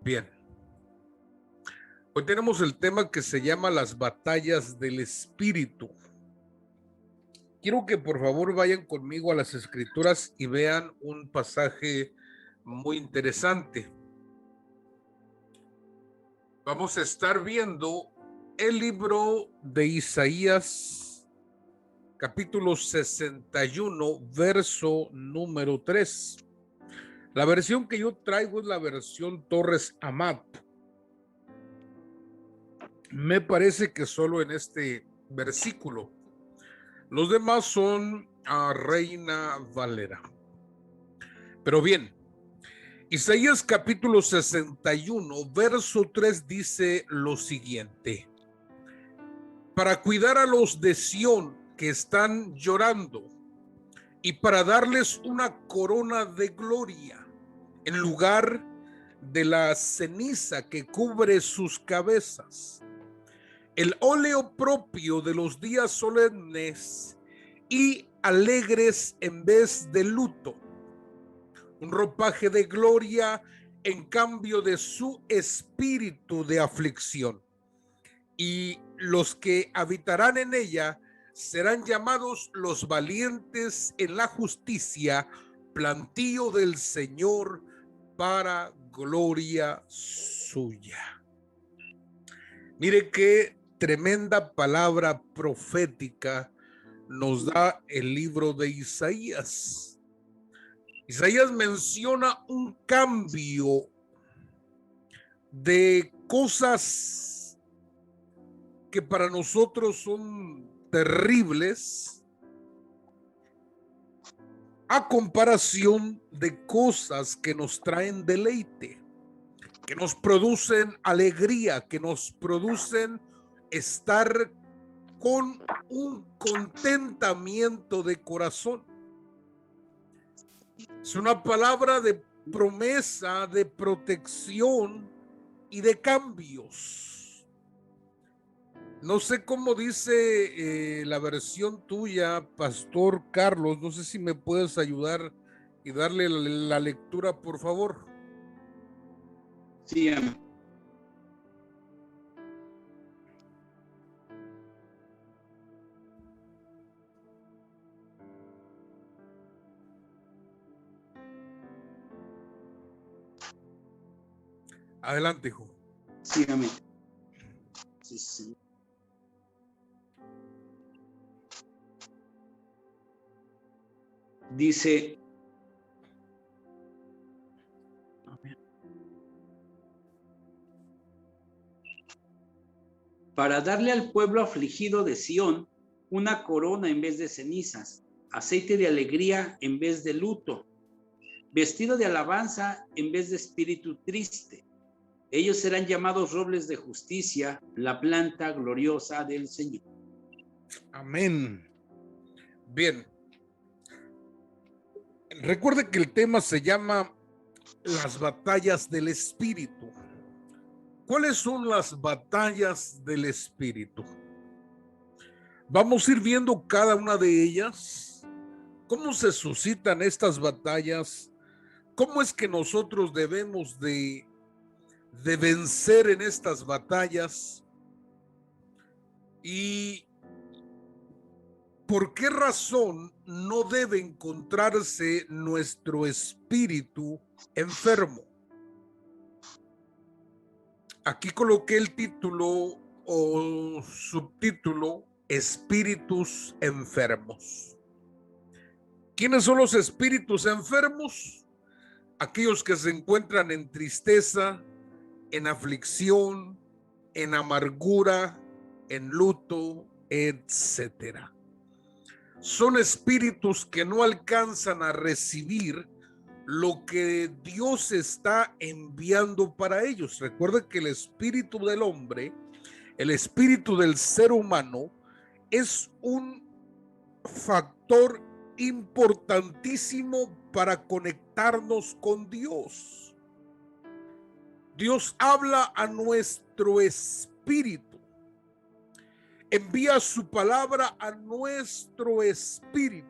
Bien, hoy tenemos el tema que se llama las batallas del espíritu. Quiero que por favor vayan conmigo a las escrituras y vean un pasaje muy interesante. Vamos a estar viendo el libro de Isaías, capítulo 61, verso número 3. La versión que yo traigo es la versión Torres Amat. Me parece que solo en este versículo. Los demás son a Reina Valera. Pero bien, Isaías capítulo 61, verso 3 dice lo siguiente: para cuidar a los de Sión que están llorando y para darles una corona de gloria en lugar de la ceniza que cubre sus cabezas, el óleo propio de los días solemnes y alegres en vez de luto, un ropaje de gloria en cambio de su espíritu de aflicción. Y los que habitarán en ella serán llamados los valientes en la justicia, plantío del Señor para gloria suya. Mire qué tremenda palabra profética nos da el libro de Isaías. Isaías menciona un cambio de cosas que para nosotros son terribles a comparación de cosas que nos traen deleite, que nos producen alegría, que nos producen estar con un contentamiento de corazón. Es una palabra de promesa, de protección y de cambios. No sé cómo dice la versión tuya, Pastor Carlos. No sé si me puedes ayudar y darle la lectura, por favor. Sí, amén. Adelante, hijo. Sí, amén. Sí, sí. Dice, para darle al pueblo afligido de Sión una corona en vez de cenizas, aceite de alegría en vez de luto, vestido de alabanza en vez de espíritu triste. Ellos serán llamados robles de justicia, la planta gloriosa del Señor. Amén. Bien. Recuerde que el tema se llama las batallas del espíritu. ¿Cuáles son las batallas del espíritu? Vamos a ir viendo cada una de ellas, cómo se suscitan estas batallas, cómo es que nosotros debemos de vencer en estas batallas y por qué razón no debe encontrarse nuestro espíritu enfermo. Aquí coloqué el título o subtítulo: espíritus enfermos. ¿Quiénes son los espíritus enfermos? Aquellos que se encuentran en tristeza, en aflicción, en amargura, en luto, etcétera. Son espíritus que no alcanzan a recibir lo que Dios está enviando para ellos. Recuerda que el espíritu del hombre, el espíritu del ser humano, es un factor importantísimo para conectarnos con Dios. Dios habla a nuestro espíritu, envía su palabra a nuestro espíritu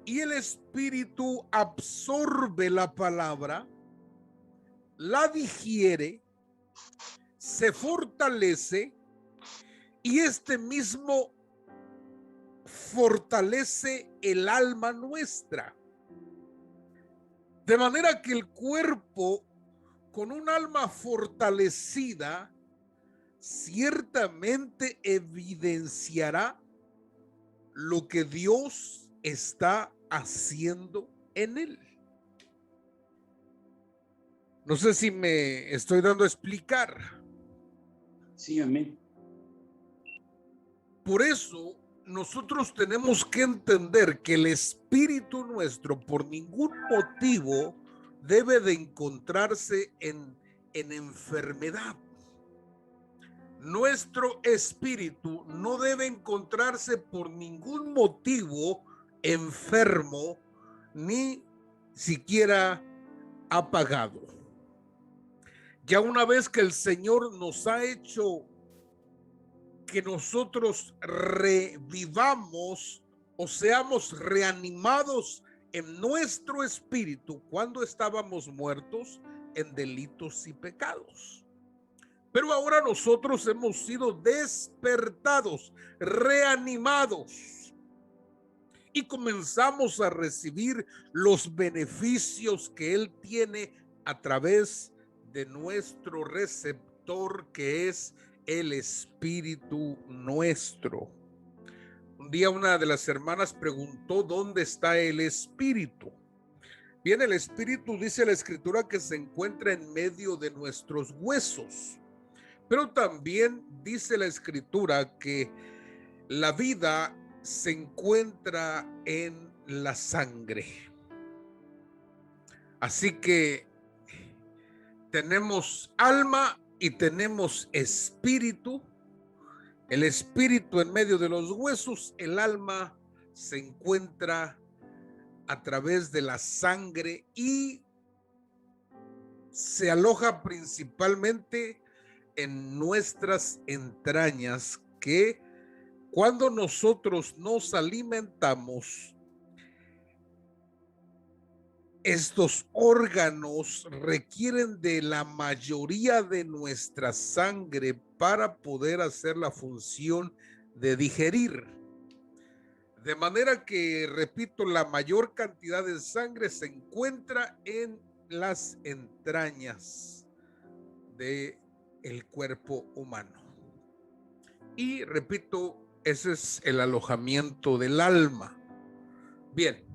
y el espíritu absorbe la palabra la digiere, se fortalece y este mismo fortalece el alma nuestra. De manera que el cuerpo con un alma fortalecida ciertamente evidenciará lo que Dios está haciendo en él. No sé si me estoy dando a explicar. Sí, amén. Por eso nosotros tenemos que entender que el espíritu nuestro por ningún motivo debe de encontrarse en enfermedad. Nuestro espíritu no debe encontrarse por ningún motivo enfermo, ni siquiera apagado. Ya una vez que el Señor nos ha hecho que nosotros revivamos o seamos reanimados en nuestro espíritu cuando estábamos muertos en delitos y pecados. Pero ahora nosotros hemos sido despertados, reanimados y comenzamos a recibir los beneficios que Él tiene a través de nuestro receptor, que es el espíritu nuestro. Un día una de las hermanas preguntó: ¿dónde está el espíritu? Bien, el espíritu, dice la escritura, que se encuentra en medio de nuestros huesos. Pero también dice la escritura que la vida se encuentra en la sangre. Así que tenemos alma y tenemos espíritu. El espíritu en medio de los huesos, el alma se encuentra a través de la sangre y se aloja principalmente en nuestras entrañas, que cuando nosotros nos alimentamos, estos órganos requieren de la mayoría de nuestra sangre para poder hacer la función de digerir. De manera que, repito, la mayor cantidad de sangre se encuentra en las entrañas del cuerpo humano. Y repito, ese es el alojamiento del alma. Bien,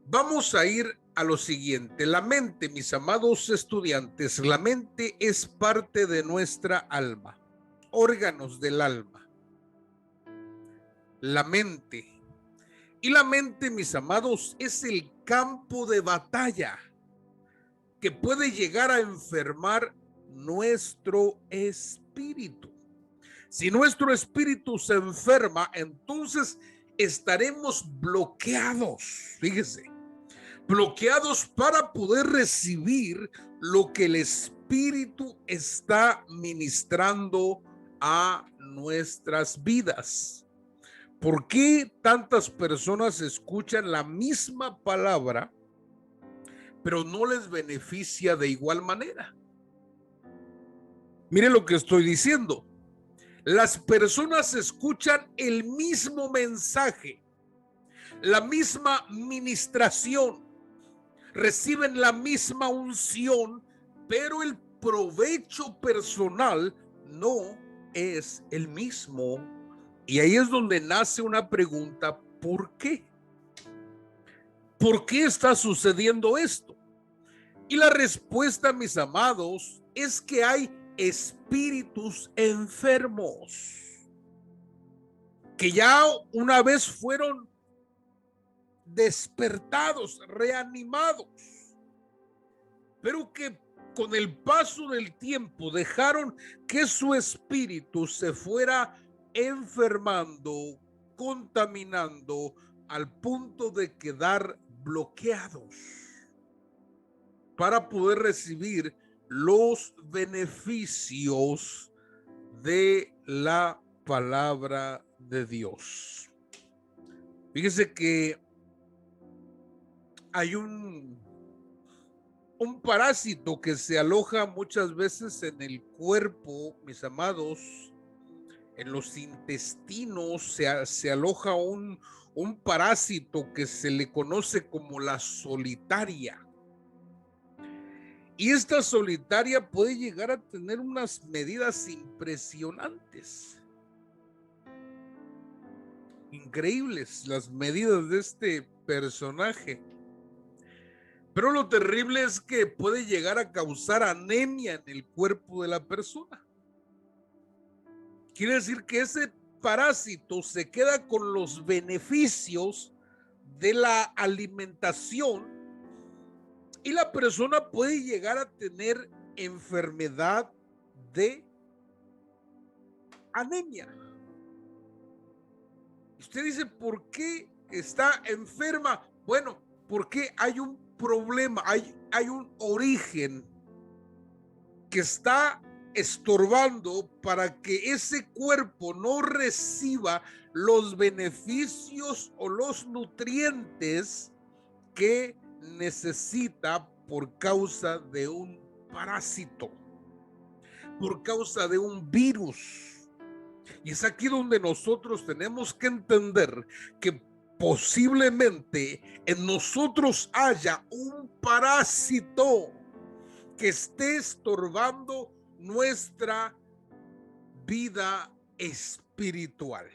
vamos a ir a lo siguiente. La mente, mis amados estudiantes, la mente es parte de nuestra alma, órganos del alma. La mente. Y la mente, mis amados, es el campo de batalla que puede llegar a enfermar nuestro espíritu. Si nuestro espíritu se enferma, entonces estaremos bloqueados, fíjese, bloqueados para poder recibir lo que el espíritu está ministrando a nuestras vidas. ¿Por qué tantas personas escuchan la misma palabra, pero no les beneficia de igual manera? Mire lo que estoy diciendo. Las personas escuchan el mismo mensaje, la misma ministración, reciben la misma unción, pero el provecho personal no es el mismo. Y ahí es donde nace una pregunta: ¿por qué? ¿Por qué está sucediendo esto? Y la respuesta, mis amados, es que hay espíritus enfermos que ya una vez fueron despertados, reanimados, pero que con el paso del tiempo dejaron que su espíritu se fuera enfermando, contaminando, al punto de quedar bloqueados para poder recibir los beneficios de la palabra de Dios. Fíjese que hay un un parásito que se aloja muchas veces en el cuerpo, mis amados, en los intestinos se aloja un parásito que se le conoce como la solitaria. Y esta solitaria puede llegar a tener unas medidas impresionantes. Increíbles las medidas de este personaje. Pero lo terrible es que puede llegar a causar anemia en el cuerpo de la persona. Quiere decir que ese parásito se queda con los beneficios de la alimentación y la persona puede llegar a tener enfermedad de anemia. Usted dice, ¿por qué está enferma? Bueno, porque hay un problema, hay un origen que está estorbando para que ese cuerpo no reciba los beneficios o los nutrientes que necesita por causa de un parásito, por causa de un virus. Y es aquí donde nosotros tenemos que entender que posiblemente en nosotros haya un parásito que esté estorbando nuestra vida espiritual.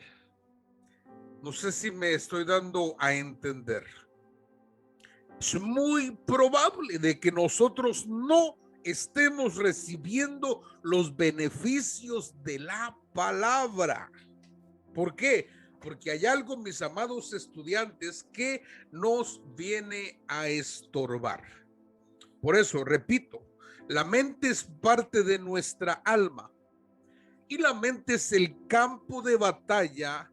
No sé si me estoy dando a entender. Es muy probable de que nosotros no estemos recibiendo los beneficios de la palabra. ¿Por qué? Porque hay algo, mis amados estudiantes, que nos viene a estorbar. Por eso, repito, la mente es parte de nuestra alma y la mente es el campo de batalla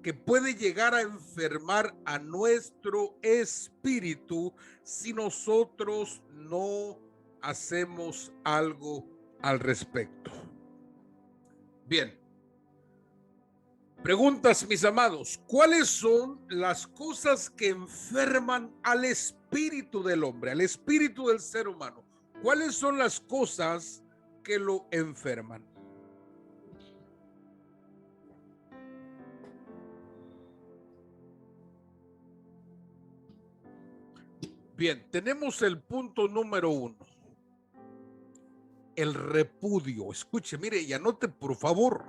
que puede llegar a enfermar a nuestro espíritu si nosotros no hacemos algo al respecto. Bien. Preguntas, mis amados, ¿cuáles son las cosas que enferman al espíritu del hombre, al espíritu del ser humano? ¿Cuáles son las cosas que lo enferman? Bien, tenemos el punto número 1. El repudio. Escuche, mire y anote por favor.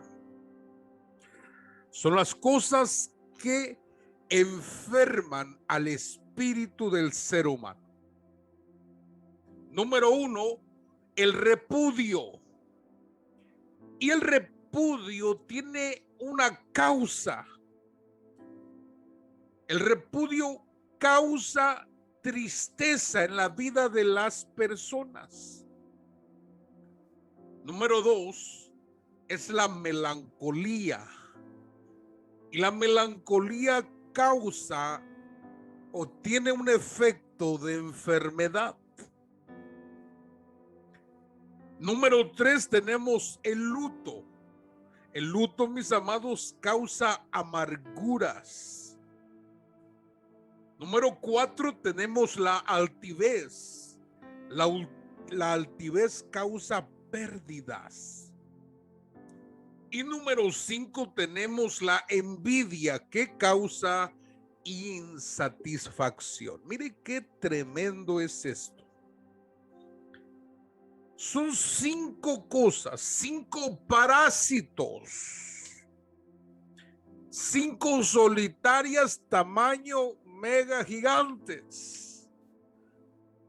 Son las cosas que enferman al espíritu del ser humano. Número 1, el repudio. Y el repudio tiene una causa. El repudio causa tristeza en la vida de las personas. Número 2 es la melancolía. Y la melancolía causa o tiene un efecto de enfermedad. Número 3 tenemos el luto. El luto, mis amados, causa amarguras. Número 4 tenemos la altivez. La altivez causa pérdidas. Y número 5 tenemos la envidia que causa insatisfacción. Mire qué tremendo es esto. Son 5 cosas, 5 parásitos, 5 solitarias tamaño mega gigantes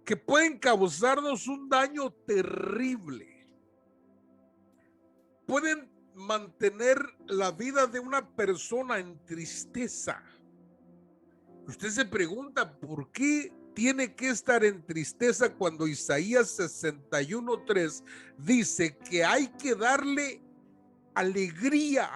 que pueden causarnos un daño terrible. Pueden mantener la vida de una persona en tristeza. Usted se pregunta por qué tiene que estar en tristeza cuando Isaías 61:3 dice que hay que darle alegría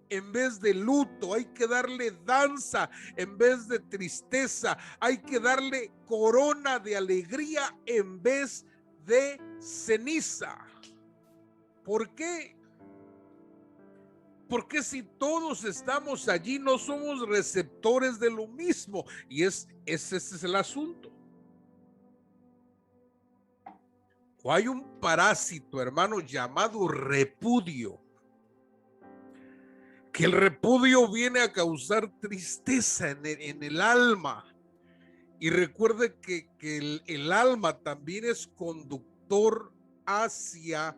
en vez de luto, hay que darle danza en vez de tristeza, hay que darle corona de alegría en vez de ceniza. ¿Por qué? Porque si todos estamos allí, no somos receptores de lo mismo. Y ese es el asunto. o hay un parásito, hermano, llamado repudio, que el repudio viene a causar tristeza en el alma. Y recuerde que el alma también es conductor hacia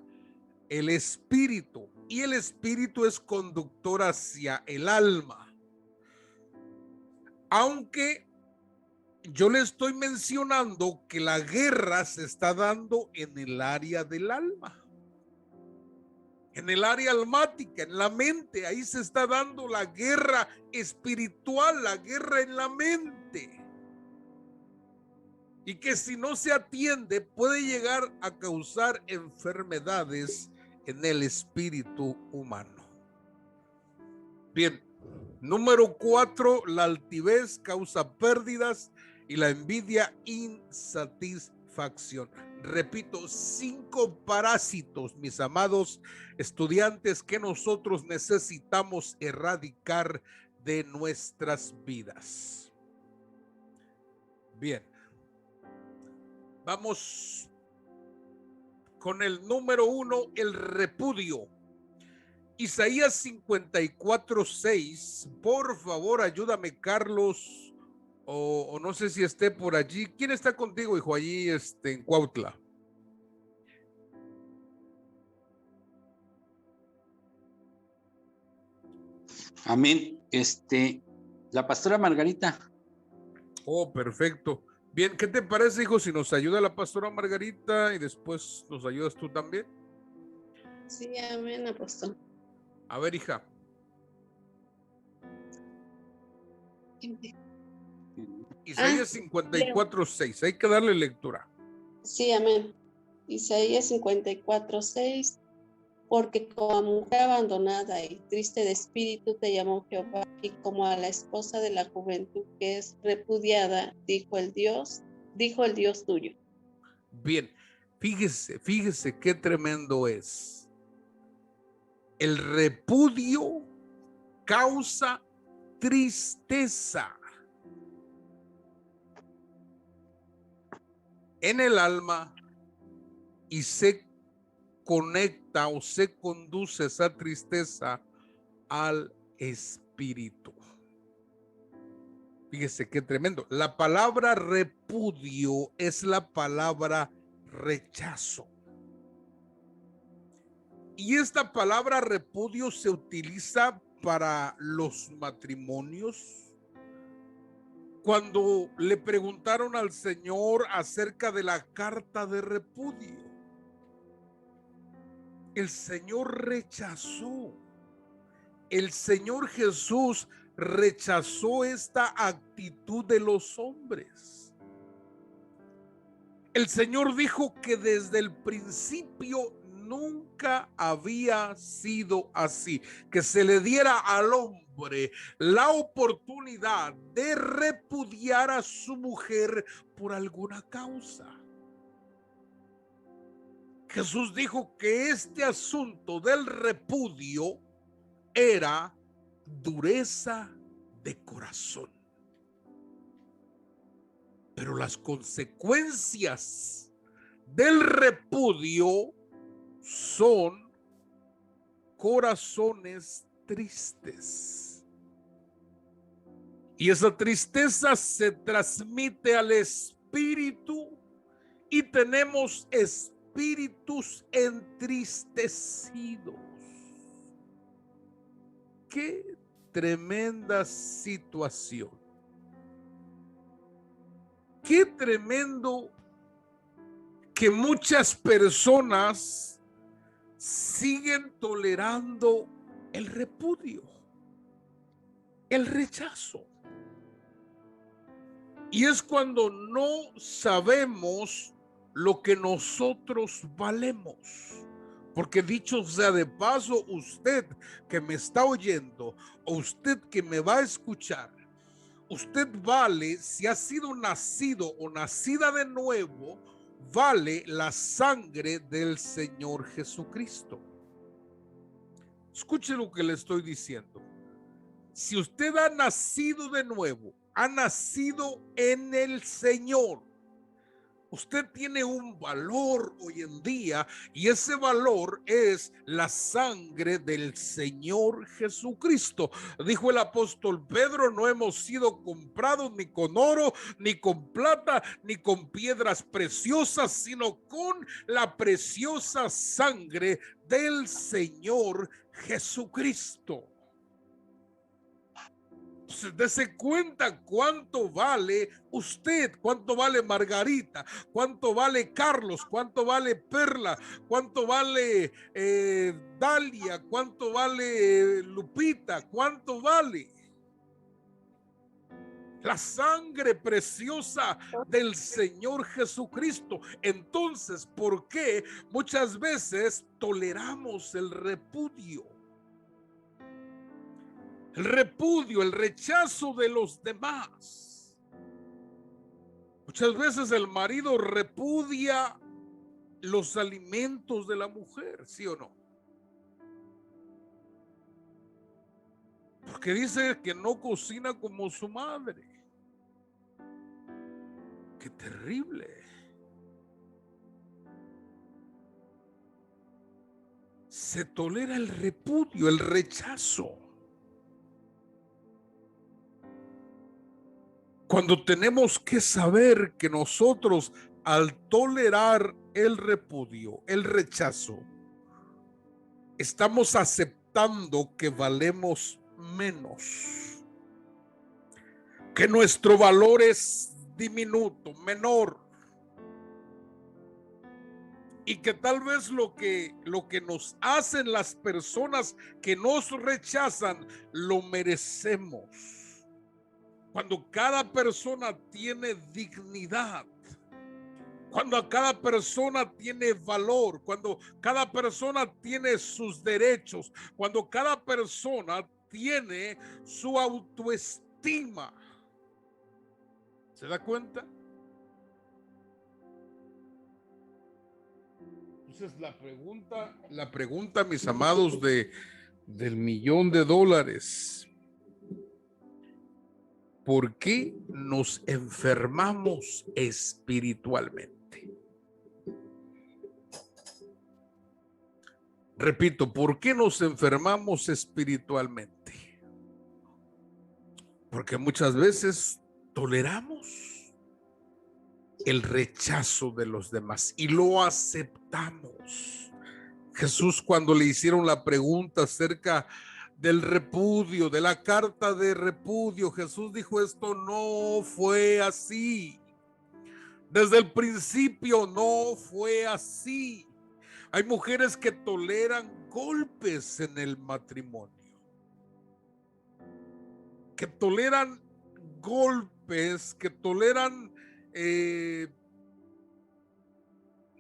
el espíritu, y el espíritu es conductor hacia el alma. Aunque yo le estoy mencionando que la guerra se está dando en el área del alma, en el área almática, en la mente. Ahí se está dando la guerra espiritual, la guerra en la mente. Y que si no se atiende puede llegar a causar enfermedades en el espíritu humano. Bien, número 4, la altivez causa pérdidas y la envidia insatisfacción. Repito, 5 parásitos, mis amados estudiantes, que nosotros necesitamos erradicar de nuestras vidas. Bien, vamos con el número 1, el repudio. Isaías 54:6. Por favor, ayúdame, Carlos, o no sé si esté por allí. ¿Quién está contigo, hijo, allí en Cuautla? Amén. La pastora Margarita. Oh, perfecto. Bien, ¿qué te parece, hijo, si nos ayuda la pastora Margarita y después nos ayudas tú también? Sí, amén, apóstol. A ver, hija. Isaías 54:6. Hay que darle lectura. Sí, amén. Isaías 54:6. Porque como mujer abandonada y triste de espíritu te llamó Jehová, y como a la esposa de la juventud que es repudiada, dijo el Dios tuyo. Bien, fíjese qué tremendo es. El repudio causa tristeza en el alma y se conecta o se conduce esa tristeza al espíritu. Fíjese qué tremendo. La palabra repudio es la palabra rechazo. Y esta palabra repudio se utiliza para los matrimonios. Cuando le preguntaron al Señor acerca de la carta de repudio, el Señor rechazó. El Señor Jesús rechazó esta actitud de los hombres. El Señor dijo que desde el principio nunca había sido así, que se le diera al hombre la oportunidad de repudiar a su mujer por alguna causa. Jesús dijo que este asunto del repudio era dureza de corazón. Pero las consecuencias del repudio son corazones tristes. Y esa tristeza se transmite al espíritu y tenemos espíritus entristecidos. Qué tremenda situación. Qué tremendo que muchas personas siguen tolerando el repudio, el rechazo. Y es cuando no sabemos lo que nosotros valemos. Porque dicho sea de paso, usted que me está oyendo, o usted que me va a escuchar, usted vale, si ha sido nacido o nacida de nuevo, vale la sangre del Señor Jesucristo. Escuche lo que le estoy diciendo. Si usted ha nacido de nuevo, ha nacido en el Señor, Usted tiene un valor hoy en día y ese valor es la sangre del Señor Jesucristo. Dijo el apóstol Pedro, no hemos sido comprados ni con oro, ni con plata, ni con piedras preciosas, sino con la preciosa sangre del Señor Jesucristo. Dese cuenta cuánto vale usted, cuánto vale Margarita, cuánto vale Carlos, cuánto vale Perla, cuánto vale Dalia, cuánto vale Lupita, cuánto vale la sangre preciosa del Señor Jesucristo. Entonces, ¿por qué muchas veces toleramos el repudio? El repudio, el rechazo de los demás. Muchas veces el marido repudia los alimentos de la mujer, ¿sí o no? Porque dice que no cocina como su madre. ¡Qué terrible! Se tolera el repudio, el rechazo. Cuando tenemos que saber que nosotros, al tolerar el repudio, el rechazo, estamos aceptando que valemos menos, que nuestro valor es diminuto, menor, y que tal vez lo que nos hacen las personas que nos rechazan, lo merecemos. Cuando cada persona tiene dignidad, cuando cada persona tiene valor, cuando cada persona tiene sus derechos, cuando cada persona tiene su autoestima. ¿Se da cuenta? Entonces la pregunta, mis amados, del $1,000,000. ¿Por qué nos enfermamos espiritualmente? Repito, ¿por qué nos enfermamos espiritualmente? Porque muchas veces toleramos el rechazo de los demás y lo aceptamos. Jesús, cuando le hicieron la pregunta acerca del repudio, de la carta de repudio, Jesús dijo: esto no fue así. Desde el principio no fue así. Hay mujeres que toleran golpes en el matrimonio, que toleran golpes, que toleran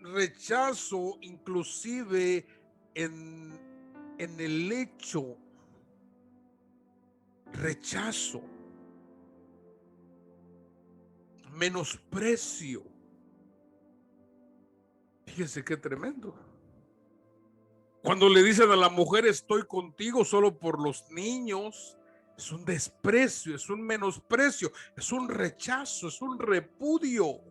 rechazo, inclusive en el lecho. Rechazo, menosprecio. Fíjese qué tremendo. Cuando le dicen a la mujer: estoy contigo solo por los niños, es un desprecio, es un menosprecio, es un rechazo, es un repudio.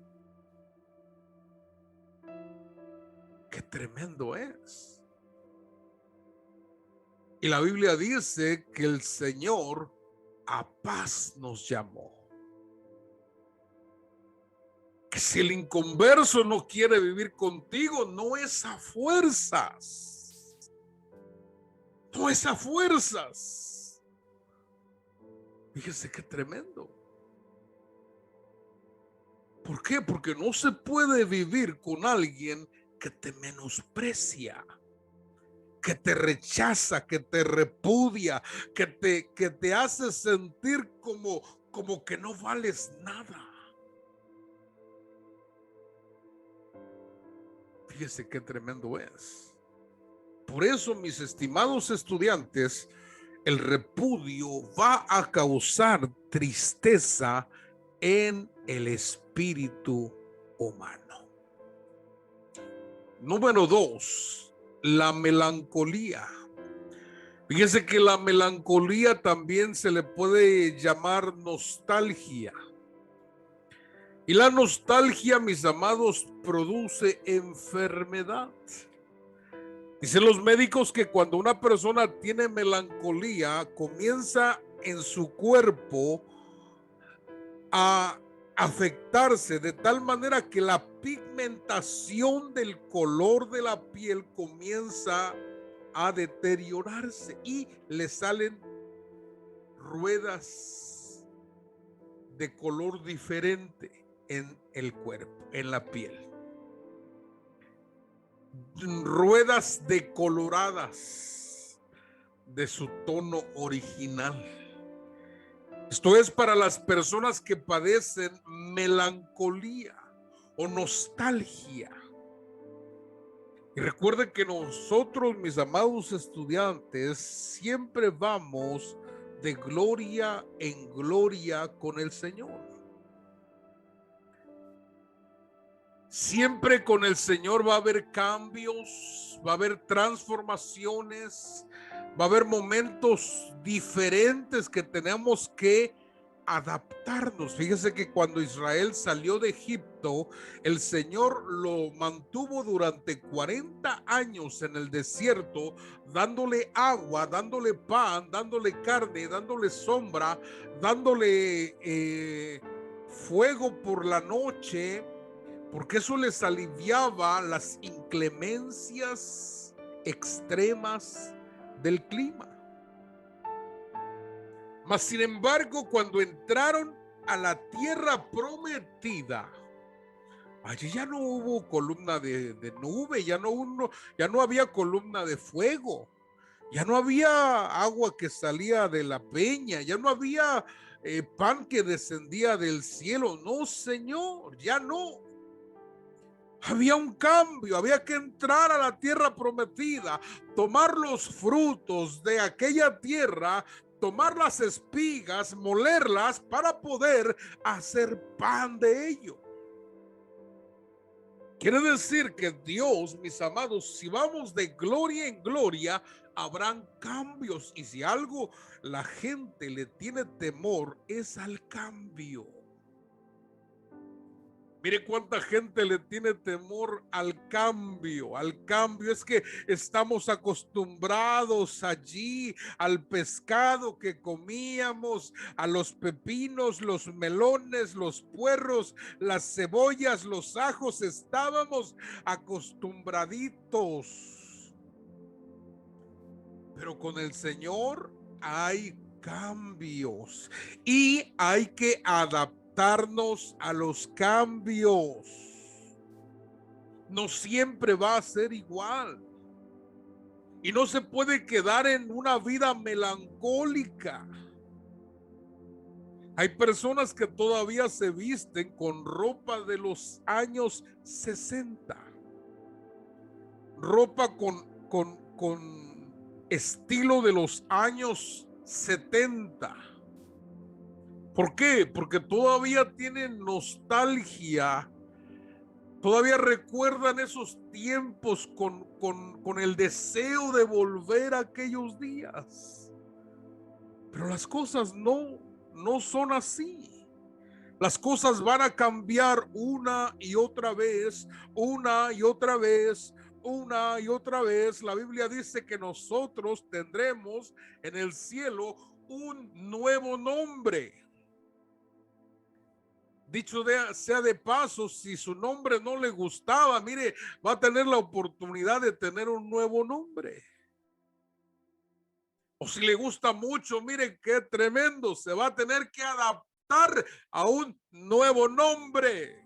Qué tremendo es. Y la Biblia dice que el Señor a paz nos llamó. Que si el inconverso no quiere vivir contigo, no es a fuerzas. No es a fuerzas. Fíjese qué tremendo. ¿Por qué? Porque no se puede vivir con alguien que te menosprecia, que te rechaza, que te repudia, que te hace sentir como que no vales nada. Fíjese qué tremendo es. Por eso, mis estimados estudiantes, el repudio va a causar tristeza en el espíritu humano. Número 2, la melancolía. Fíjese que la melancolía también se le puede llamar nostalgia. Y la nostalgia, mis amados, produce enfermedad. Dicen los médicos que cuando una persona tiene melancolía, comienza en su cuerpo a afectarse de tal manera que la pigmentación del color de la piel comienza a deteriorarse y le salen ruedas de color diferente en el cuerpo, en la piel. Ruedas decoloradas de su tono original. Esto es para las personas que padecen melancolía o nostalgia. Y recuerden que nosotros, mis amados estudiantes, siempre vamos de gloria en gloria con el Señor. Siempre con el Señor va a haber cambios, va a haber transformaciones, va a haber momentos diferentes que tenemos que adaptarnos. Fíjese que cuando Israel salió de Egipto, el Señor lo mantuvo durante 40 años en el desierto, dándole agua, dándole pan, dándole carne, dándole sombra, dándole fuego por la noche, porque eso les aliviaba las inclemencias extremas del clima. Mas sin embargo, cuando entraron a la tierra prometida, allí ya no hubo columna de nube, ya no había columna de fuego, ya no había agua que salía de la peña, ya no había pan que descendía del cielo. No, Señor, ya no. Había un cambio, había que entrar a la tierra prometida, tomar los frutos de aquella tierra, tomar las espigas, molerlas para poder hacer pan de ello. Quiere decir que Dios, mis amados, si vamos de gloria en gloria, habrán cambios. Y si algo la gente le tiene temor, es al cambio. Mire cuánta gente le tiene temor al cambio. Al cambio es que estamos acostumbrados allí al pescado que comíamos, a los pepinos, los melones, los puerros, las cebollas, los ajos. Estábamos acostumbraditos. Pero con el Señor hay cambios y hay que adaptarnos a los cambios. No siempre va a ser igual. Y no se puede quedar en una vida melancólica. Hay personas que todavía se visten con ropa de los años 60. Ropa con estilo de los años 70. ¿Por qué? Porque todavía tienen nostalgia, todavía recuerdan esos tiempos con el deseo de volver a aquellos días. Pero las cosas no son así. Las cosas van a cambiar una y otra vez, una y otra vez, una y otra vez. La Biblia dice que nosotros tendremos en el cielo un nuevo nombre. Dicho sea de paso, si su nombre no le gustaba, mire, va a tener la oportunidad de tener un nuevo nombre. O si le gusta mucho, mire qué tremendo, se va a tener que adaptar a un nuevo nombre.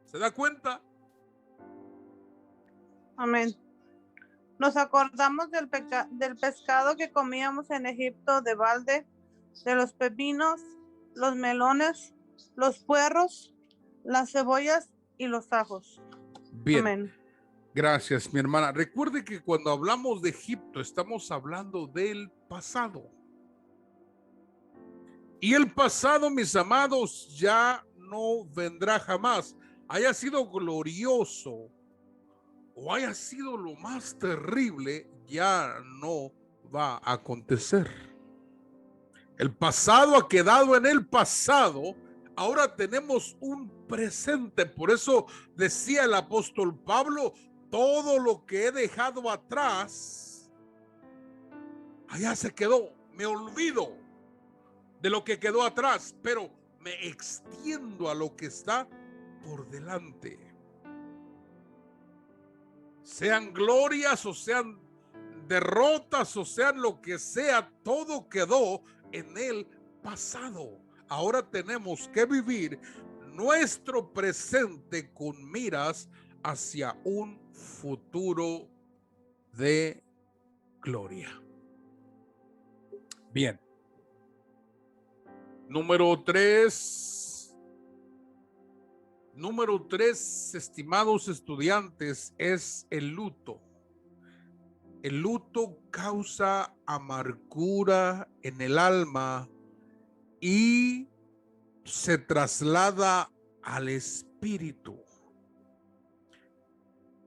¿Se da cuenta? Amén. Nos acordamos del pescado que comíamos en Egipto de balde, de los pepinos, los melones, los puerros, las cebollas y los ajos. Bien. Amén. Gracias, mi hermana. Recuerde que cuando hablamos de Egipto estamos hablando del pasado. Y el pasado, mis amados, ya no vendrá jamás. Haya sido glorioso o haya sido lo más terrible, ya no va a acontecer. El pasado ha quedado en el pasado. ahora tenemos un presente. Por eso decía el apóstol Pablo, todo lo que he dejado atrás, allá se quedó. Me olvido de lo que quedó atrás, pero me extiendo a lo que está por delante. Sean glorias o sean derrotas o sean lo que sea, todo quedó en el pasado. Ahora tenemos que vivir nuestro presente con miras hacia un futuro de gloria. Bien. Número 3, estimados estudiantes, es el luto. El luto causa amargura en el alma y se traslada al espíritu.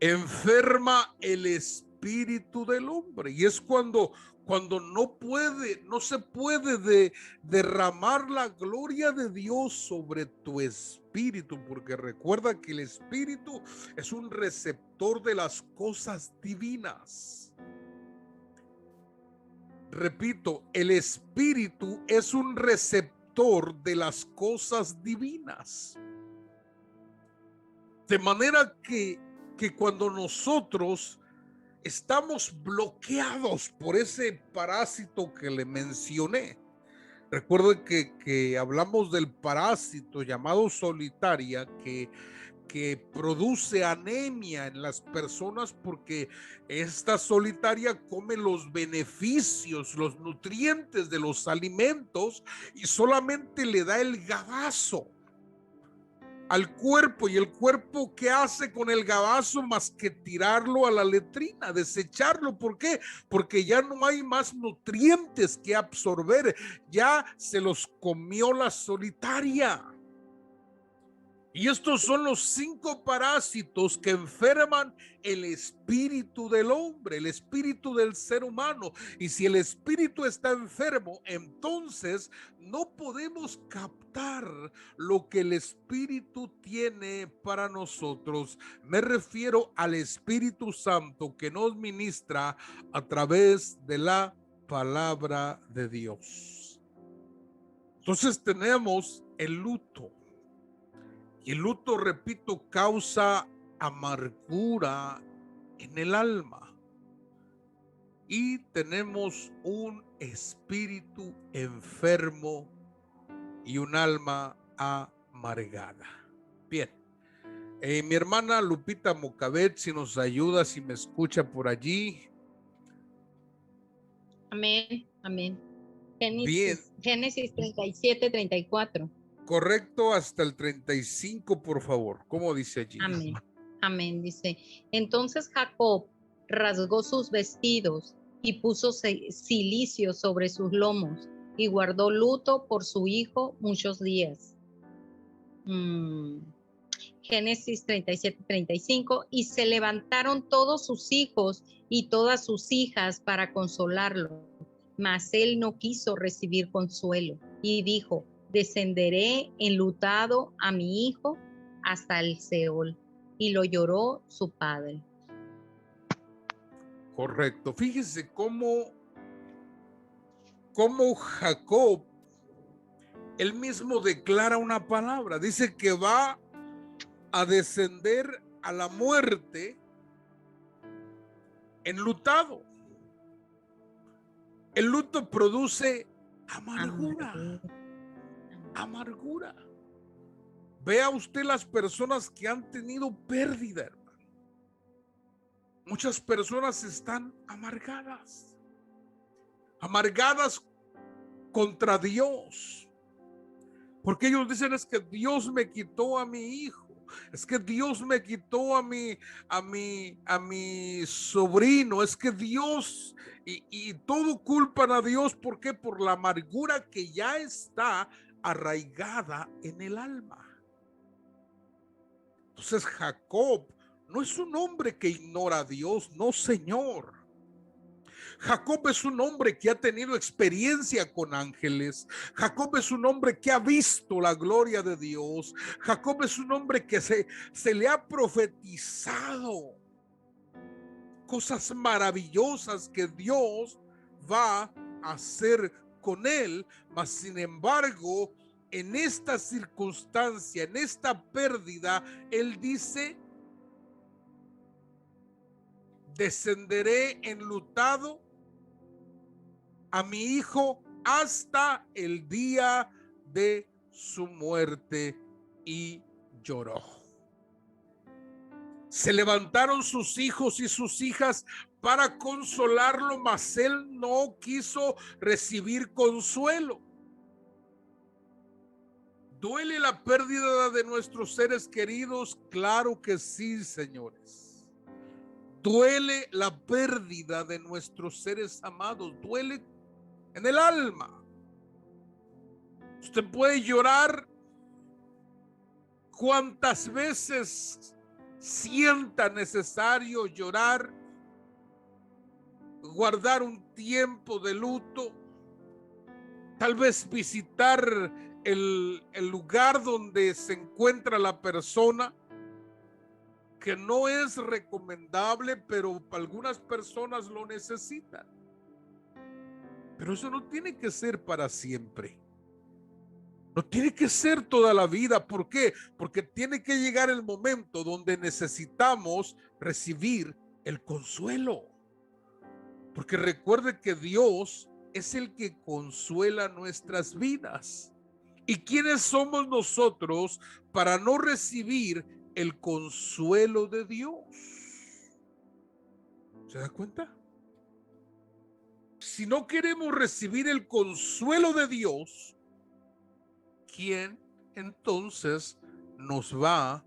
Enferma el espíritu del hombre, y es cuando no se puede derramar la gloria de Dios sobre tu espíritu, porque recuerda que el espíritu es un receptor de las cosas divinas. Repito, el espíritu es un receptor de las cosas divinas. De manera que cuando nosotros estamos bloqueados por ese parásito que le mencioné, recuerden que hablamos del parásito llamado solitaria que produce anemia en las personas, porque esta solitaria come los beneficios, los nutrientes de los alimentos y solamente le da el gabazo al cuerpo. ¿Y el cuerpo qué hace con el gabazo más que tirarlo a la letrina, desecharlo? ¿Por qué? Porque ya no hay más nutrientes que absorber, ya se los comió la solitaria. Y estos son los 5 parásitos que enferman el espíritu del hombre, el espíritu del ser humano. Y si el espíritu está enfermo, entonces no podemos captar lo que el espíritu tiene para nosotros. Me refiero al Espíritu Santo que nos ministra a través de la palabra de Dios. Entonces tenemos el luto. Y el luto, repito, causa amargura en el alma. Y tenemos un espíritu enfermo y un alma amargada. Bien. Mi hermana Lupita Mocabet, si nos ayuda, si me escucha por allí. Amén, amén. Bien. Génesis 37, 34. Correcto, hasta el 35, por favor. ¿Cómo dice allí? Amén, amén, dice. Entonces Jacob rasgó sus vestidos y puso cilicio sobre sus lomos y guardó luto por su hijo muchos días. Génesis 37, 35. Y se levantaron todos sus hijos y todas sus hijas para consolarlo, mas él no quiso recibir consuelo y dijo: descenderé enlutado a mi hijo hasta el Seol. Y lo lloró su padre. Correcto. Fíjese cómo Jacob, él mismo declara una palabra. Dice que va a descender a la muerte enlutado. El luto produce amargura. Amargura. Vea usted las personas que han tenido pérdida, hermano. Muchas personas están amargadas contra Dios, porque ellos dicen: es que Dios me quitó a mi hijo, es que Dios me quitó a mi sobrino, es que Dios, y todo culpan a Dios. ¿Por qué? Por la amargura que ya está arraigada en el alma. Entonces Jacob no es un hombre que ignora a Dios, no, señor. Jacob es un hombre que ha tenido experiencia con ángeles. Jacob es un hombre que ha visto la gloria de Dios. Jacob es un hombre que se le ha profetizado cosas maravillosas que Dios va a hacer con él, mas sin embargo, en esta circunstancia, en esta pérdida, él dice: descenderé enlutado a mi hijo hasta el día de su muerte, y lloró. Se levantaron sus hijos y sus hijas para consolarlo, mas él no quiso recibir consuelo. ¿Duele la pérdida de nuestros seres queridos? Claro que sí, señores. Duele la pérdida de nuestros seres amados, duele en el alma. Usted puede llorar cuantas veces sienta necesario llorar, guardar un tiempo de luto, tal vez visitar el lugar donde se encuentra la persona, que no es recomendable, pero algunas personas lo necesitan. Pero eso no tiene que ser para siempre. No tiene que ser toda la vida. ¿Por qué? Porque tiene que llegar el momento donde necesitamos recibir el consuelo. Porque recuerde que Dios es el que consuela nuestras vidas. ¿Y quiénes somos nosotros para no recibir el consuelo de Dios? ¿Se da cuenta? Si no queremos recibir el consuelo de Dios, ¿quién entonces nos va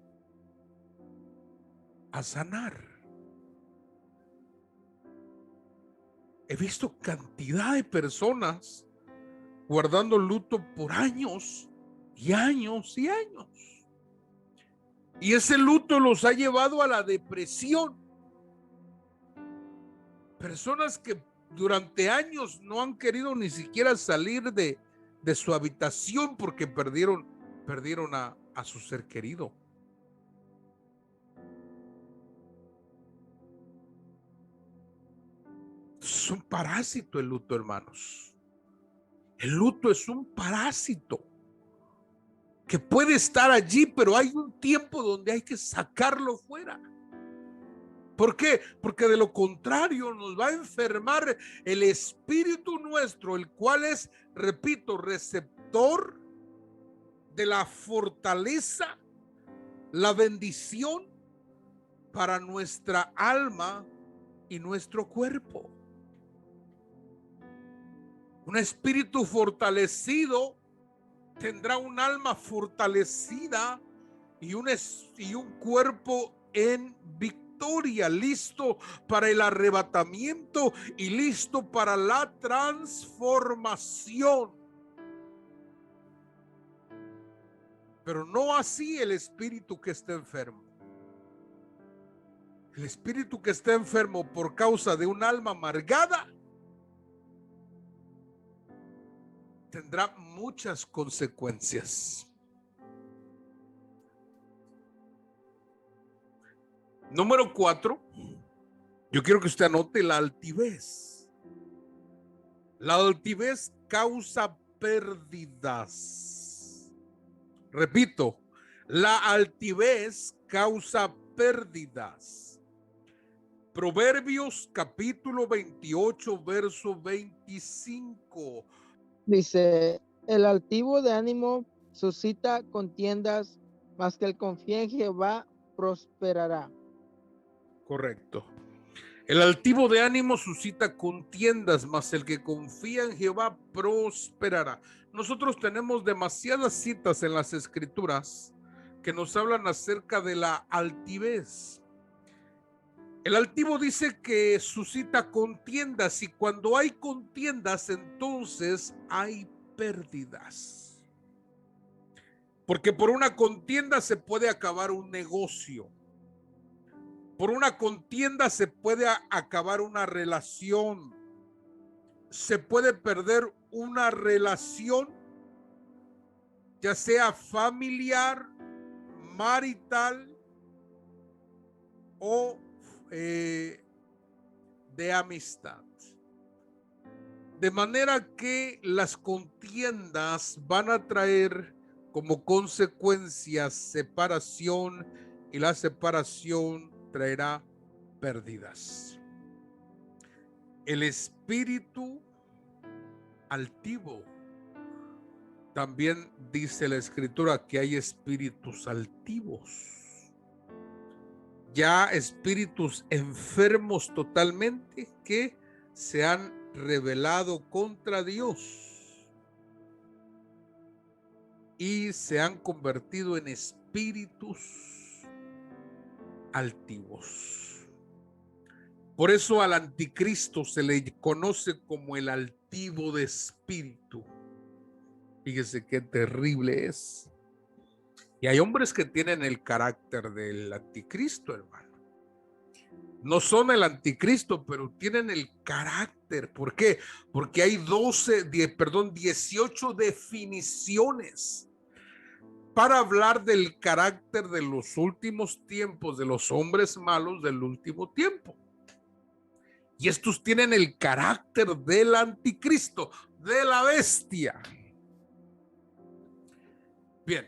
a sanar? He visto cantidad de personas guardando luto por años y años y años. Y ese luto los ha llevado a la depresión. Personas que durante años no han querido ni siquiera salir de su habitación porque perdieron a su ser querido. Es un parásito el luto, hermanos. El luto es un parásito que puede estar allí, pero hay un tiempo donde hay que sacarlo fuera. ¿Por qué? Porque de lo contrario nos va a enfermar el espíritu nuestro, el cual es, repito, receptor de la fortaleza, la bendición para nuestra alma y nuestro cuerpo. Un espíritu fortalecido tendrá un alma fortalecida y un cuerpo en victoria, listo para el arrebatamiento y listo para la transformación. Pero no así el espíritu que está enfermo. El espíritu que está enfermo por causa de un alma amargada tendrá muchas consecuencias. Número 4, yo quiero que usted anote la altivez. La altivez causa pérdidas. Repito, la altivez causa pérdidas. Proverbios capítulo 28, verso 25. Dice: el altivo de ánimo suscita contiendas, mas que el confía en Jehová prosperará. Correcto. El altivo de ánimo suscita contiendas, mas el que confía en Jehová prosperará. Nosotros tenemos demasiadas citas en las escrituras que nos hablan acerca de la altivez. El altivo dice que suscita contiendas, y cuando hay contiendas, entonces hay pérdidas. Porque por una contienda se puede acabar un negocio. Por una contienda se puede acabar una relación. se puede perder una relación, ya sea familiar, marital o de amistad. De manera que las contiendas van a traer como consecuencia separación, y la separación traerá pérdidas. El espíritu altivo, también dice la escritura que hay espíritus altivos, ya espíritus enfermos totalmente que se han rebelado contra Dios y se han convertido en espíritus altivos. Por eso al anticristo se le conoce como el altivo de espíritu. Fíjese qué terrible es. Y hay hombres que tienen el carácter del anticristo, hermano. No son el anticristo, pero tienen el carácter. ¿Por qué? Porque hay 18 definiciones para hablar del carácter de los últimos tiempos, de los hombres malos del último tiempo. Y estos tienen el carácter del anticristo, de la bestia. Bien,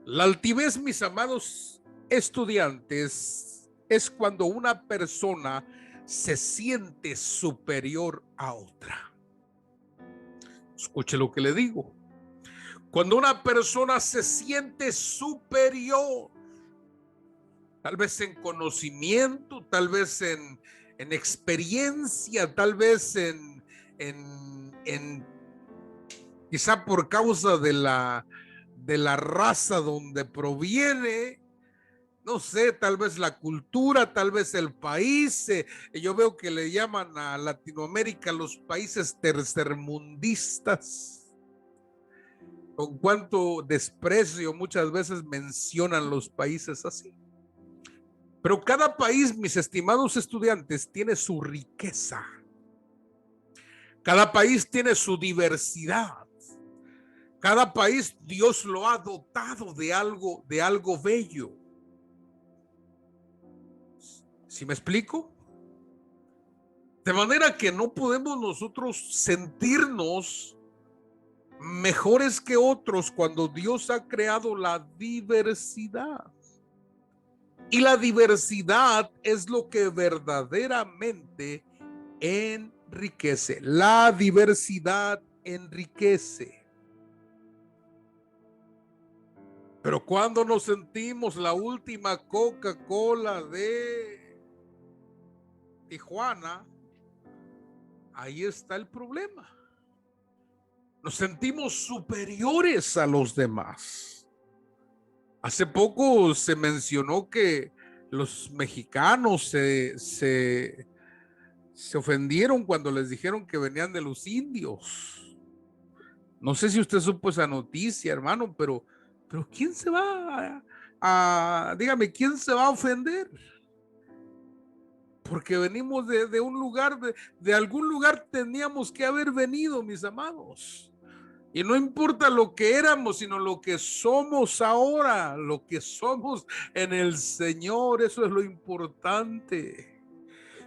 la altivez, mis amados estudiantes, es cuando una persona se siente superior a otra. Escuche lo que le digo. Cuando una persona se siente superior, tal vez en conocimiento, tal vez en experiencia, tal vez en quizá por causa de la raza donde proviene, no sé, tal vez la cultura, tal vez el país. Yo veo que le llaman a Latinoamérica los países tercermundistas. Con cuánto desprecio muchas veces mencionan los países así. Pero cada país, mis estimados estudiantes, tiene su riqueza. Cada país tiene su diversidad. Cada país Dios lo ha dotado de algo bello. ¿Sí me explico? De manera que no podemos nosotros sentirnos mejores que otros cuando Dios ha creado la diversidad. Y la diversidad es lo que verdaderamente enriquece. La diversidad enriquece. Pero cuando nos sentimos la última Coca-Cola de Tijuana, ahí está el problema. Nos sentimos superiores a los demás. Hace poco se mencionó que los mexicanos se ofendieron cuando les dijeron que venían de los indios. No sé si usted supo esa noticia, hermano, pero ¿quién se va dígame, quién se va a ofender? Porque venimos de un lugar, de algún lugar teníamos que haber venido, mis amados. Y no importa lo que éramos, sino lo que somos ahora, lo que somos en el Señor, eso es lo importante.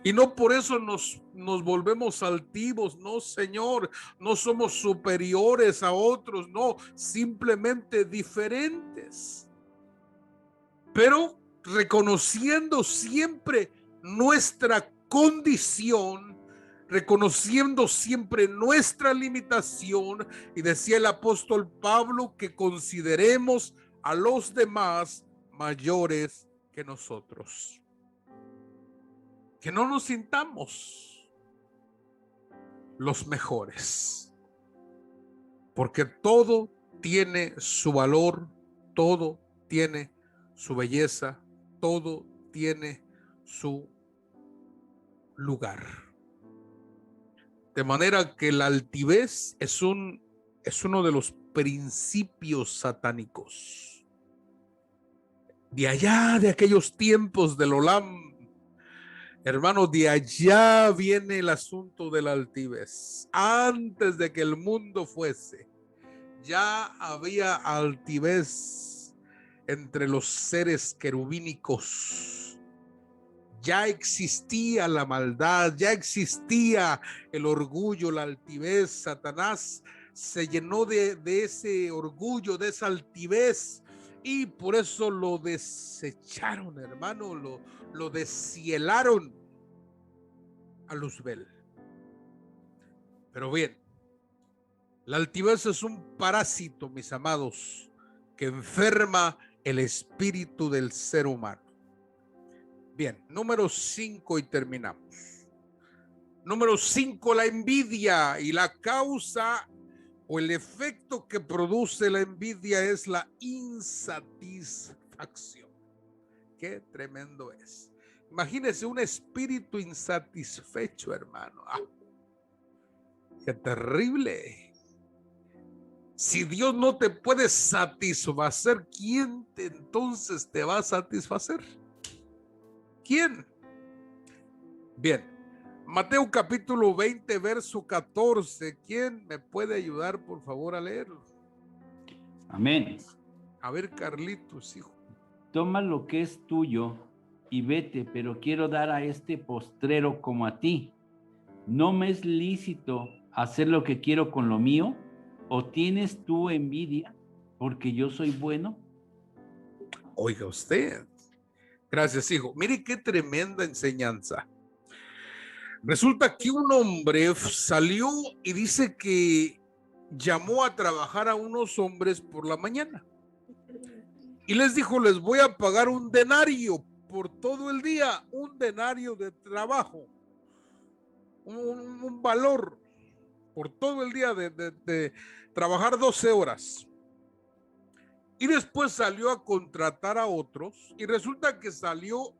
Y no por eso nos volvemos altivos, no, Señor, no somos superiores a otros, no, simplemente diferentes. Pero reconociendo siempre nuestra condición, reconociendo siempre nuestra limitación, y decía el apóstol Pablo que consideremos a los demás mayores que nosotros. Que no nos sintamos los mejores, porque todo tiene su valor, todo tiene su belleza, todo tiene su lugar. De manera que la altivez es uno de los principios satánicos. De allá, de aquellos tiempos del Olam, Hermano, de allá viene el asunto de la altivez. Antes de que el mundo fuese, ya había altivez entre los seres querubínicos. Ya existía la maldad, ya existía el orgullo, la altivez. Satanás se llenó de ese orgullo, de esa altivez, y por eso lo desecharon, hermano, lo deshielaron a Luzbel. Pero bien, la altivez es un parásito, mis amados, que enferma el espíritu del ser humano. Bien, número 5 y terminamos. Número 5, la envidia, y la causa o el efecto que produce la envidia es la insatisfacción. Qué tremendo es. Imagínese un espíritu insatisfecho, hermano. Qué terrible. Si Dios no te puede satisfacer, ¿quién entonces te va a satisfacer? ¿Quién? Bien, Mateo capítulo 20, verso 14. ¿Quién me puede ayudar, por favor, a leerlo? Amén. A ver, Carlitos, hijo. Toma lo que es tuyo y vete, pero quiero dar a este postrero como a ti. ¿No me es lícito hacer lo que quiero con lo mío? ¿O tienes tú envidia porque yo soy bueno? Oiga usted. Gracias, hijo. Mire qué tremenda enseñanza. Resulta que un hombre salió y dice que llamó a trabajar a unos hombres por la mañana. Y les dijo, les voy a pagar un denario por todo el día, un denario de trabajo, un valor por todo el día de trabajar 12 horas. Y después salió a contratar a otros y resulta que salió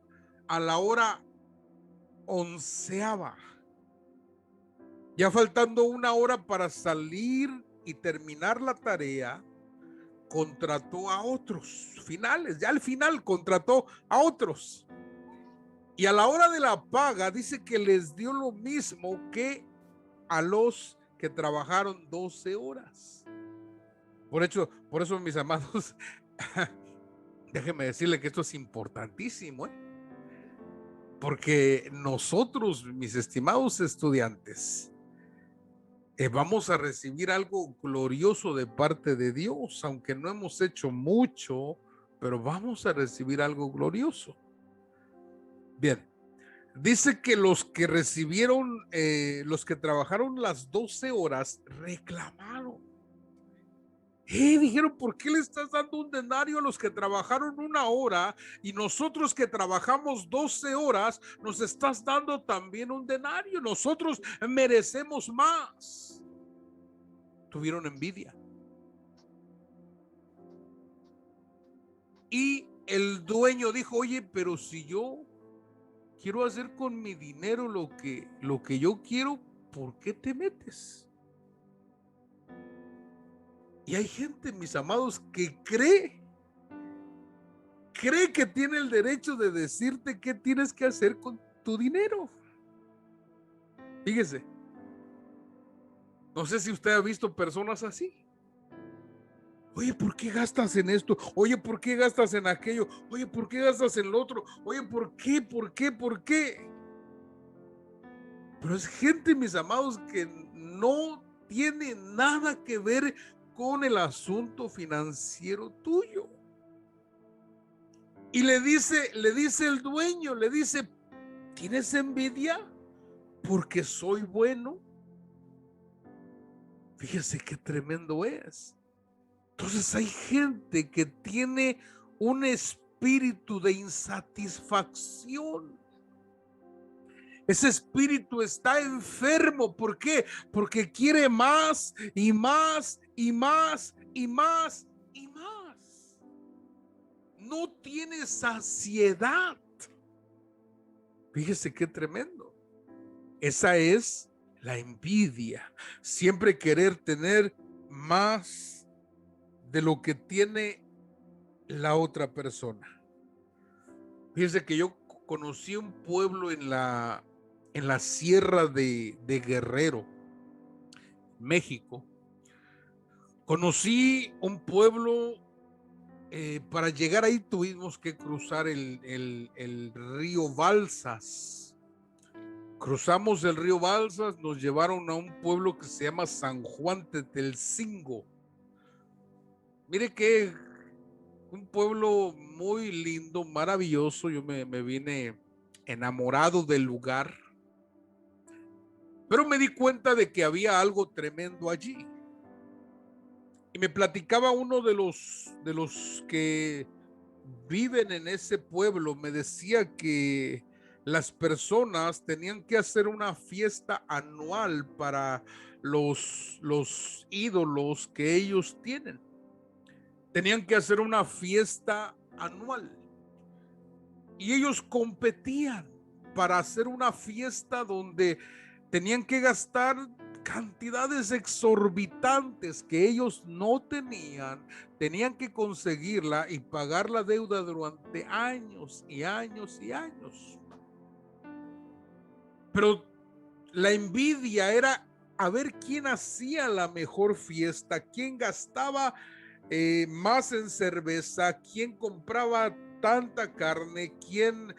a la hora 11ª, ya faltando una hora para salir y terminar la tarea. Contrató a otros finales, ya al final contrató a otros, y a la hora de la paga dice que les dio lo mismo que a los que trabajaron 12 horas. Por eso, mis amados, déjenme decirle que esto es importantísimo, porque nosotros, mis estimados estudiantes, vamos a recibir algo glorioso de parte de Dios, aunque no hemos hecho mucho, pero vamos a recibir algo glorioso. Bien, dice que los que recibieron, los que trabajaron las 12 horas, reclamaron. Dijeron, ¿por qué le estás dando un denario a los que trabajaron 1 hora y nosotros que trabajamos 12 horas nos estás dando también un denario? Nosotros merecemos más. Tuvieron envidia. Y el dueño dijo, oye, pero si yo quiero hacer con mi dinero lo que yo quiero, ¿por qué te metes? Y hay gente, mis amados, que cree que tiene el derecho de decirte qué tienes que hacer con tu dinero. Fíjese, no sé si usted ha visto personas así. Oye, ¿por qué gastas en esto? Oye, ¿por qué gastas en aquello? Oye, ¿por qué gastas en lo otro? Oye, ¿por qué? ¿Por qué? ¿Por qué? Pero es gente, mis amados, que no tiene nada que ver con el asunto financiero tuyo. Y le dice el dueño, le dice, ¿tienes envidia porque soy bueno? Fíjese qué tremendo es. Entonces hay gente que tiene un espíritu de insatisfacción. Ese espíritu está enfermo. ¿Por qué? Porque quiere más y más y más y más y más. No tiene saciedad. Fíjese qué tremendo. Esa es la envidia. Siempre querer tener más de lo que tiene la otra persona. Fíjese que yo conocí un pueblo en la sierra de Guerrero, México. Conocí un pueblo, para llegar ahí tuvimos que cruzar el río Balsas. Cruzamos el río Balsas, nos llevaron a un pueblo que se llama San Juan Tetelcingo. Mire que un pueblo muy lindo, maravilloso. Yo me vine enamorado del lugar, pero me di cuenta de que había algo tremendo allí. Y me platicaba uno de los que viven en ese pueblo, me decía que las personas tenían que hacer una fiesta anual para los ídolos que ellos tienen. Tenían que hacer una fiesta anual. Y ellos competían para hacer una fiesta donde tenían que gastar cantidades exorbitantes que ellos no tenían. Tenían que conseguirla y pagar la deuda durante años y años y años. Pero la envidia era a ver quién hacía la mejor fiesta, quién gastaba más en cerveza, quién compraba tanta carne, quién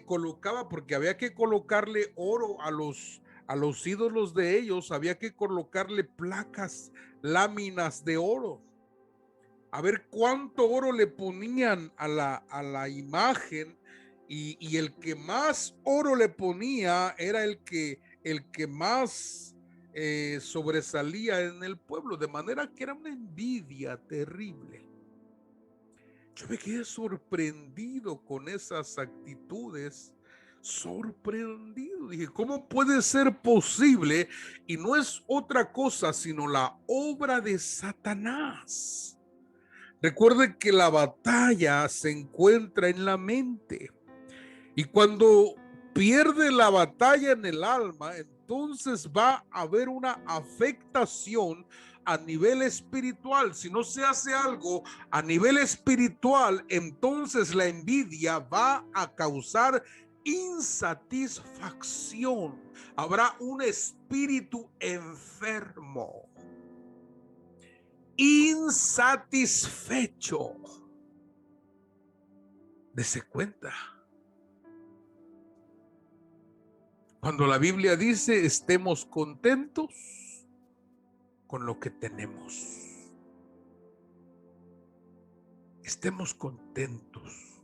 colocaba, porque había que colocarle oro a los ídolos de ellos, había que colocarle placas, láminas de oro. A ver cuánto oro le ponían a la imagen, y el que más oro le ponía era el que más sobresalía en el pueblo, de manera que era una envidia terrible. Yo me quedé sorprendido con esas actitudes, sorprendido. Dije, ¿cómo puede ser posible? Y no es otra cosa sino la obra de Satanás. Recuerde que la batalla se encuentra en la mente. Y cuando pierde la batalla en el alma, entonces va a haber una afectación a nivel espiritual. Si no se hace algo a nivel espiritual, entonces la envidia va a causar insatisfacción. Habrá un espíritu enfermo, insatisfecho. Dese cuenta. Cuando la Biblia dice estemos contentos con lo que tenemos. Estemos contentos.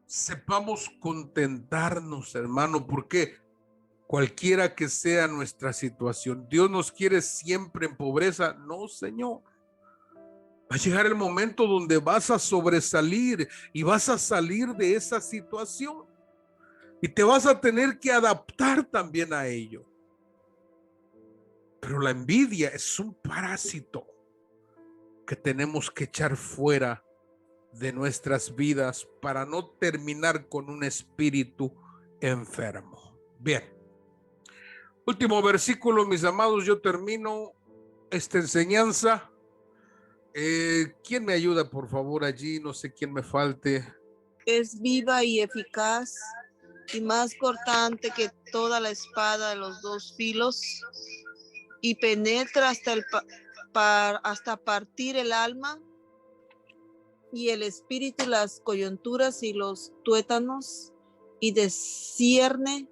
Sepamos contentarnos, hermano, porque cualquiera que sea nuestra situación, Dios nos quiere siempre en pobreza. No, Señor. Va a llegar el momento donde vas a sobresalir y vas a salir de esa situación. Y te vas a tener que adaptar también a ello. Pero la envidia es un parásito que tenemos que echar fuera de nuestras vidas para no terminar con un espíritu enfermo. Bien. Último versículo, mis amados, yo termino esta enseñanza. ¿Quién me ayuda, por favor, allí? No sé quién me falte. Es viva y eficaz y más cortante que toda la espada de los dos filos, y penetra hasta partir el alma y el espíritu, las coyunturas y los tuétanos, y discierne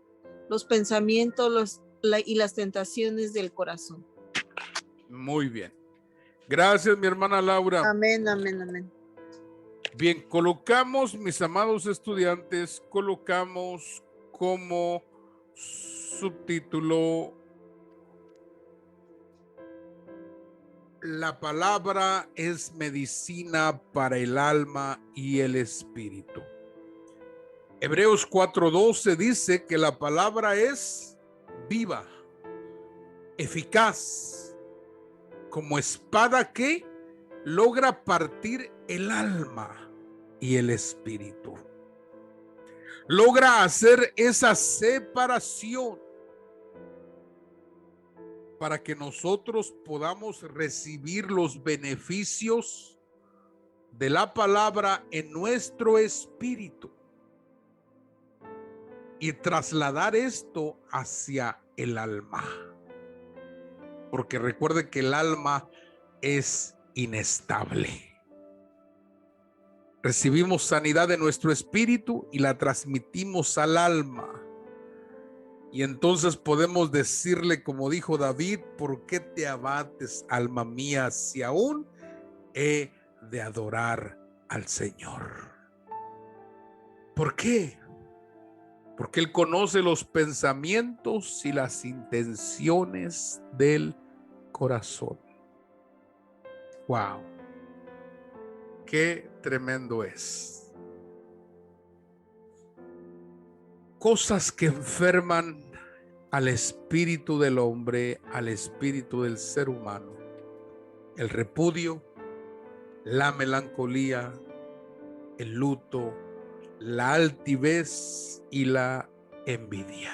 los pensamientos y las tentaciones del corazón. Muy bien. Gracias, mi hermana Laura. Amén, amén, amén. Bien, colocamos, mis amados estudiantes, colocamos como subtítulo: la palabra es medicina para el alma y el espíritu. Hebreos 4:12 dice que la palabra es viva, eficaz, como espada que logra partir el alma y el espíritu. Logra hacer esa separación para que nosotros podamos recibir los beneficios de la palabra en nuestro espíritu. y trasladar esto hacia el alma. Porque recuerde que el alma es inestable. Recibimos sanidad de nuestro espíritu y la transmitimos al alma. Y entonces podemos decirle, como dijo David: ¿por qué te abates, alma mía, si aún he de adorar al Señor? ¿Por qué? Porque Él conoce los pensamientos y las intenciones del corazón. ¡Wow! ¡Qué tremendo es! Cosas que enferman al espíritu del hombre, al espíritu del ser humano: el repudio, la melancolía, el luto, la altivez y la envidia.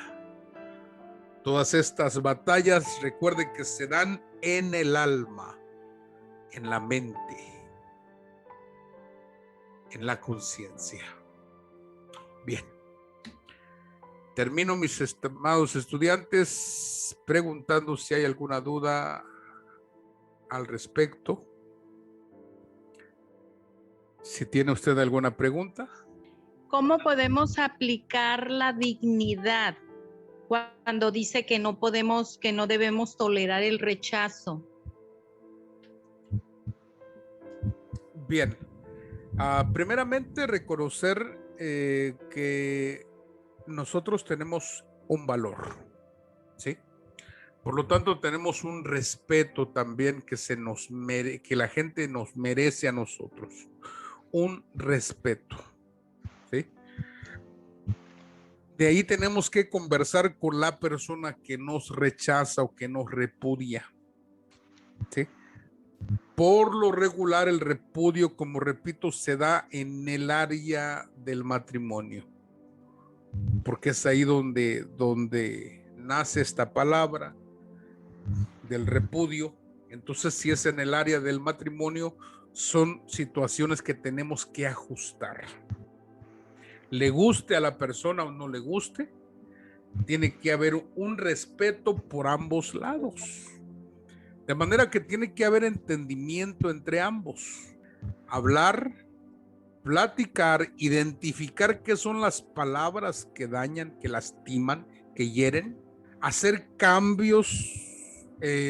Todas estas batallas, recuerden que se dan en el alma, en la mente, en la conciencia. Bien. Termino, mis estimados estudiantes, preguntando si hay alguna duda al respecto. Si tiene usted alguna pregunta. ¿Cómo podemos aplicar la dignidad cuando dice que no podemos, que no debemos tolerar el rechazo? Bien, primeramente reconocer que nosotros tenemos un valor, ¿sí? Por lo tanto, tenemos un respeto también que que la gente nos merece a nosotros, un respeto, ¿sí? De ahí tenemos que conversar con la persona que nos rechaza o que nos repudia, ¿sí? Por lo regular, el repudio, como repito, se da en el área del matrimonio, porque es ahí donde nace esta palabra del repudio. Entonces, si es en el área del matrimonio, son situaciones que tenemos que ajustar. Le guste a la persona o no le guste, tiene que haber un respeto por ambos lados. De manera que tiene que haber entendimiento entre ambos. Hablar, platicar, identificar qué son las palabras que dañan, que lastiman, que hieren. Hacer cambios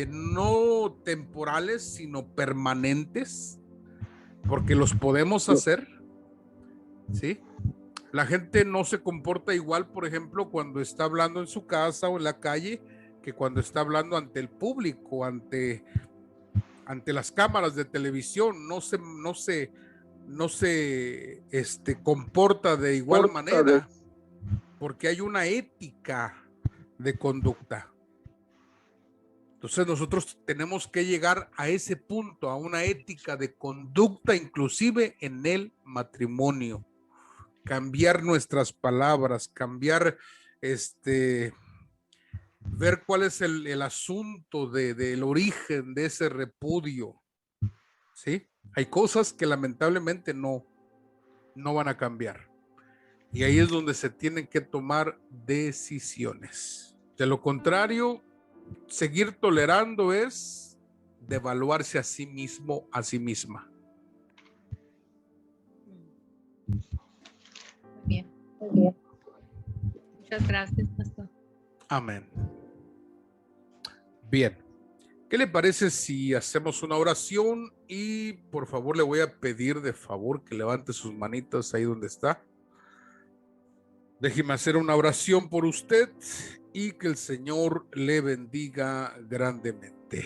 no temporales, sino permanentes, porque los podemos hacer, ¿sí? La gente no se comporta igual, por ejemplo, cuando está hablando en su casa o en la calle, que cuando está hablando ante el público, ante las cámaras de televisión. No se comporta de igual manera, porque hay una ética de conducta. Entonces nosotros tenemos que llegar a ese punto, a una ética de conducta, inclusive en el matrimonio. Cambiar nuestras palabras, cambiar ver cuál es el asunto del origen de ese repudio, ¿sí? Hay cosas que lamentablemente no van a cambiar. Y ahí es donde se tienen que tomar decisiones. De lo contrario, seguir tolerando es devaluarse a sí mismo, a sí misma. Muy bien. Muy bien. Muchas gracias, pastor. Amén. Bien. ¿Qué le parece si hacemos una oración? Y por favor le voy a pedir de favor que levante sus manitas ahí donde está. Déjeme hacer una oración por usted y que el Señor le bendiga grandemente.